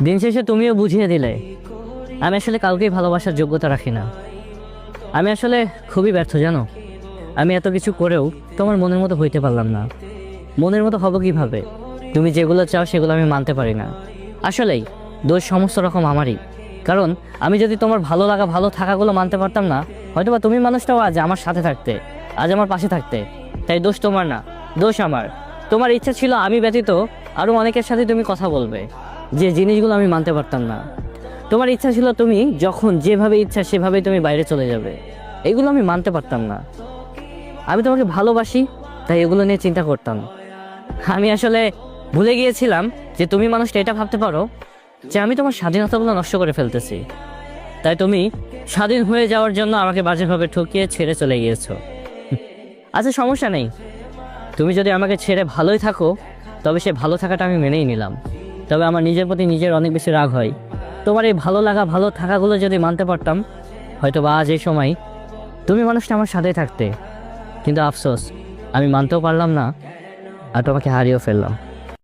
দিন শেষে তুমিও বুঝিয়ে দিলে আমি আসলে কাউকেই ভালোবাসার যোগ্যতা রাখি না। আমি আসলে খুবই ব্যর্থ জানো। আমি এত কিছু করেও তোমার মনের মতো হইতে পারলাম না। মনের মতো হব কিভাবে? তুমি যেগুলো চাও সেগুলো আমি মানতে পারি না। আসলেই দোষ সমস্ত রকম আমারই। কারণ আমি যদি তোমার ভালো লাগা ভালো থাকাগুলো মানতে পারতাম না, হয়তোবা তুমি মানুষটাও আজ আমার সাথে থাকতে, আজ আমার পাশে থাকতে। তাই দোষ তোমার না, দোষ আমার। তোমার ইচ্ছা ছিল আমি ব্যতীত আরও অনেকের সাথে তুমি কথা বলবে, যে জিনিসগুলো আমি মানতে পারতাম না। তোমার ইচ্ছা ছিল তুমি যখন যেভাবে ইচ্ছা সেভাবেই তুমি বাইরে চলে যাবে, এগুলো আমি মানতে পারতাম না। আমি তোমাকে ভালোবাসি, তাই এগুলো নিয়ে চিন্তা করতাম। আমি আসলে ভুলে গিয়েছিলাম যে তুমি মানুষটা এটা ভাবতে পারো যে আমি তোমার স্বাধীনতাগুলো নষ্ট করে ফেলতেছি। তাই তুমি স্বাধীন হয়ে যাওয়ার জন্য আমাকে বাজেভাবে ঠকিয়ে ছেড়ে চলে গিয়েছো। আচ্ছা, সমস্যা নেই। তুমি যদি আমাকে ছেড়ে ভালোই থাকো, তবে সে ভালো থাকাটা আমি মেনেই নিলাম। তবে আমার নিজের প্রতি নিজের অনেক বেশি রাগ হয়। তোমার এই ভালো লাগা ভালো থাকাগুলো যদি মানতে পারতাম, হয়তো বা আজ এই সময় তুমি মানুষটা আমার সাথেই থাকতে। কিন্তু আফসোস, আমি মানতেও পারলাম না, আর তোমাকে হারিয়েও ফেললাম।